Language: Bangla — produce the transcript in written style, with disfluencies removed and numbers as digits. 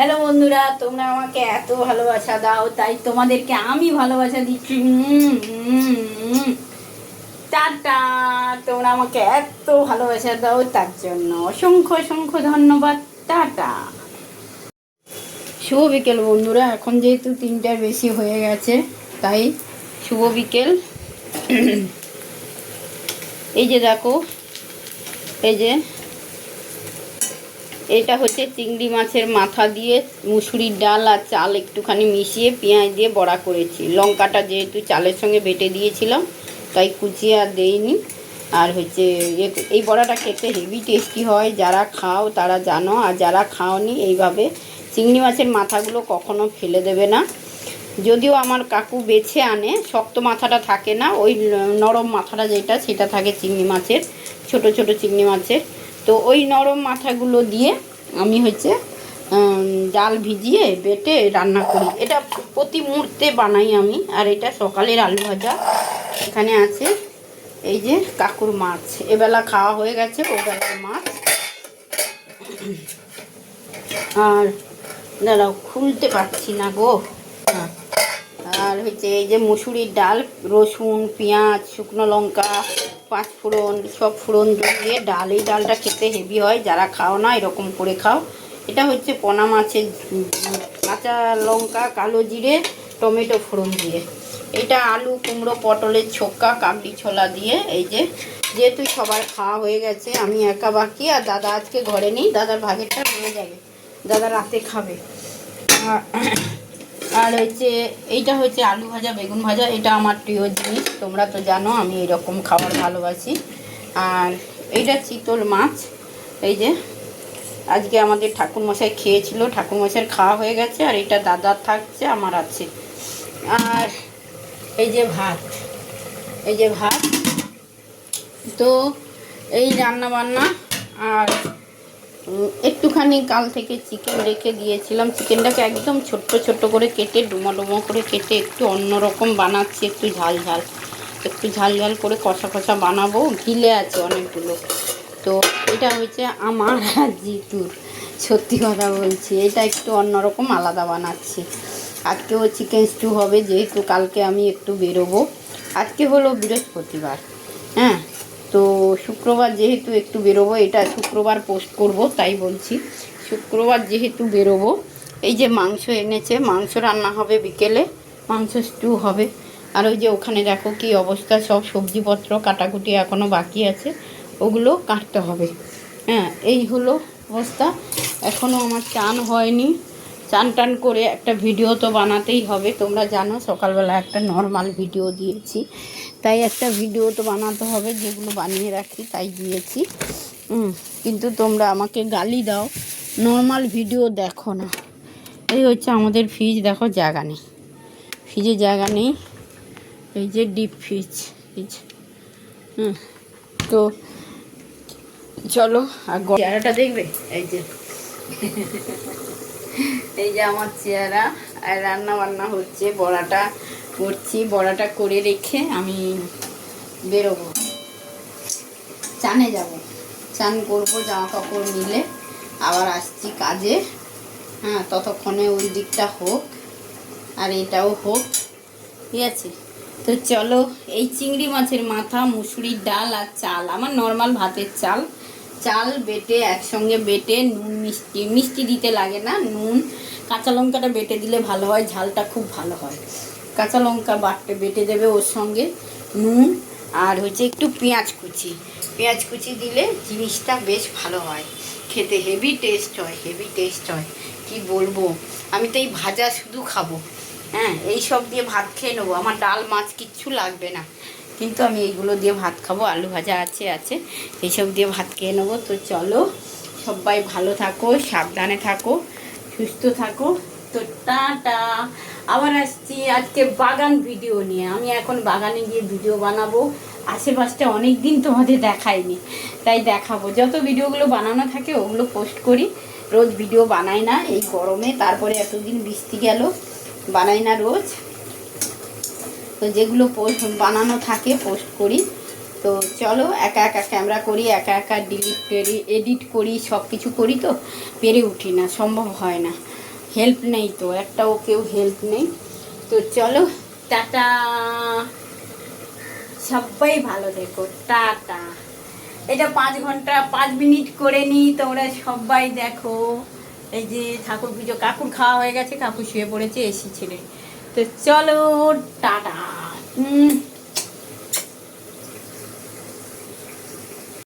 হ্যালো বন্ধুরা, তোমরা আমাকে এত ভালোবাসা দাও, তাই তোমাদেরকে আমি ভালোবাসা দিচ্ছি। টাটা। তোমরা আমাকে এত ভালোবাসা দাও, তার জন্য অসংখ্য অসংখ্য ধন্যবাদ। টাটা। শুভ বিকেল বন্ধুরা। এখন যেহেতু 3টার বেশি হয়ে গেছে, তাই শুভ বিকেল। এই যে দেখো, এই যে এটা হচ্ছে চিংড়ি মাছের মাথা দিয়ে মুসুরির ডাল আর চাল একটুখানি মিশিয়ে পেঁয়াজ দিয়ে বড়া করেছি। লঙ্কাটা যেহেতু চালের সঙ্গে বেটে দিয়েছিলাম, তাই কুচিয়ে আর দেইনি। আর হচ্ছে এই বড়াটা খেতে হেভি টেস্টি হয়। যারা খাও তারা জানো, আর যারা খাওনি এইভাবে চিংড়ি মাছের মাথাগুলো কখনো ফেলে দেবে না। যদিও আমার কাকু বেছে আনে, শক্ত মাথাটা থাকে না, ওই নরম মাথাটা যেটা সেটা থাকে চিংড়ি মাছের, ছোট ছোট চিংড়ি মাছের। তো ওই নরম মাথাগুলো দিয়ে আমি হচ্ছে ডাল ভিজিয়ে বেটে রান্না করি। এটা প্রতি মুহূর্তে বানাই আমি। আর এটা সকালের আলু ভাজা এখানে আছে। এই যে কাকুর মাছ, এবেলা খাওয়া হয়ে গেছে, ওবেলার মাছ। আর দাঁড়াও, খুলতে পারছি না গো। হ্যাঁ, আর হচ্ছে এই যে মুসুরির ডাল, রসুন, পেঁয়াজ, শুকনো লঙ্কা, 5 ফোড়ন, সব ফোড়ন দিয়ে ডাল। এই ডালটা খেতে হেভি হয়। যারা খাও না এরকম করে খাও। এটা হচ্ছে পোনা মাছের কাঁচা লঙ্কা, কালো জিরে, টমেটো ফোড়ন দিয়ে। এটা আলু, কুমড়ো, পটলের ছোক্কা, কাবলি ছোলা দিয়ে। এই যে যেহেতু সবার খাওয়া হয়ে গেছে, আমি একা বাকি। আর দাদা আজকে ঘরে নেই, দাদার ভাগেরটা রয়ে যাবে, দাদা রাতে খাবে। আর হচ্ছে এইটা হচ্ছে আলু ভাজা, বেগুন ভাজা। এটা আমার প্রিয় জিনিস, তোমরা তো জানো আমি এরকম খাবার ভালোবাসি। আর এইটা চিতল মাছ। এই যে আজকে আমাদের ঠাকুরমশাই খেয়েছিল, ঠাকুরমশাইয়ের খাওয়া হয়ে গেছে। আর এটা দাদার থাকছে, আমার আছে। আর এই যে ভাত, এই যে ভাত। তো এই রান্না বান্না। আর একটুখানি কাল থেকে চিকেন রেখে দিয়েছিলাম। চিকেনটাকে একদম ছোট্ট ছোট্ট করে কেটে, ডুমো ডুমো করে কেটে একটু অন্যরকম বানাচ্ছি। একটু ঝাল ঝাল, একটু ঝাল ঝাল করে কষা কষা বানাবো। ঘিলে আছে অনেকগুলো। তো এটা হচ্ছে আমার আর জিতুর, সত্যি কথা বলছি, এটা একটু অন্যরকম আলাদা বানাচ্ছি। আজকেও চিকেন স্টু হবে, যেহেতু কালকে আমি একটু বেরোবো। আজকে হলো বৃহস্পতিবার, হ্যাঁ, তো শুক্রবার যেহেতু একটু বেরোবো, এটা শুক্রবার পোস্ট করব, তাই বলছি। শুক্রবার যেহেতু বেরোবো, এই যে মাংস এনেছে, মাংস রান্না হবে বিকেলে, মাংস স্টু হবে। আর ওই যে ওখানে দেখো কি অবস্থা, সব সবজিপত্র কাটাকুটি এখনও বাকি আছে, ওগুলো কাটতে হবে। হ্যাঁ, এই হলো অবস্থা। এখনও আমার চান হয়নি। চান টান করে একটা ভিডিও তো বানাতেই হবে। তোমরা জানো সকালবেলা একটা নর্মাল ভিডিও দিয়েছি, তাই একটা ভিডিও তো বানাতে হবে, যেগুলো বানিয়ে রাখি তাই দিয়েছি। কিন্তু তোমরা আমাকে গালি দাও, নর্মাল ভিডিও দেখো না। এই হচ্ছে আমাদের ফ্রিজ, দেখো জায়গা নেই, ফ্রিজে জায়গা নেই। এই যে ডিপ ফ্রিজ। তো চলো, আর চেহারাটা দেখবে। এই যে এই যে আমার চেহারা। আর রান্না বান্না হচ্ছে, বড়াটা করছি। বড়াটা করে রেখে আমি বেরোবো, চানে যাব, চান করবো, জামা কাপড় নিলে আবার আসছি কাজে। হ্যাঁ, ততক্ষণে ওই দিকটা হোক আর এটাও হোক, ঠিক আছে। তো চলো, এই চিংড়ি মাছের মাথা, মুসুরির ডাল আর চাল, আমার নর্মাল ভাতের চাল, চাল বেটে একসঙ্গে বেটে, নুন মিষ্টি, মিষ্টি দিতে লাগে না, নুন, কাঁচা লঙ্কাটা বেটে দিলে ভালো হয়, ঝালটা খুব ভালো হয়। কাঁচা লঙ্কা বেটে দেবে, ওর সঙ্গে নুন আর হচ্ছে একটু পেঁয়াজ কুচি, পেঁয়াজ কুচি দিলে জিনিসটা বেশ ভালো হয় খেতে, হেভি টেস্ট হয়, হেভি টেস্ট হয়, কি বলবো। আমি তো এই ভাজা শুধু খাবো, হ্যাঁ, এই সব দিয়ে ভাত খেয়ে নেবো, আমার ডাল মাছ কিচ্ছু লাগবে না, কিন্তু আমি এইগুলো দিয়ে ভাত খাবো। আলু ভাজা আছে, এইসব দিয়ে ভাত খেয়ে নেবো। তো চলো, সবাই ভালো থাকো, সাবধানে থাকো, সুস্থ থাকো। তো টাটা। আবার আসছি আজকে বাগান ভিডিও নিয়ে। আমি এখন বাগানে গিয়ে ভিডিও বানাবো। আশেপাশটা অনেক দিন তোমাদের দেখাইনি, তাই দেখাবো। যত ভিডিওগুলো বানানো থাকে ওগুলো পোস্ট করি, রোজ ভিডিও বানাই না এই গরমে। তারপরে এতদিন বৃষ্টি গেল, বানাই না রোজ। তো যেগুলো বানানো থাকে পোস্ট করি। তো চলো, একা একা ক্যামেরা করি, একা একা ডিলিট করি, এডিট করি, সব কিছু করি, তো পেরে উঠি না, সম্ভব হয় না। হেল্প নেই তো, একটাও কেউ হেল্প নেই। তো চলো টাটা, সবাই ভালো থেকো, টাটা। এটা 5 ঘন্টা 5 মিনিট করে নিই, তোমরা সবাই দেখো। এই যে ঠাকুর পুজো কাকুর খাওয়া হয়ে গেছে, কাকু শুয়ে পড়েছে এসি ছেড়ে। তো চলো টাটা।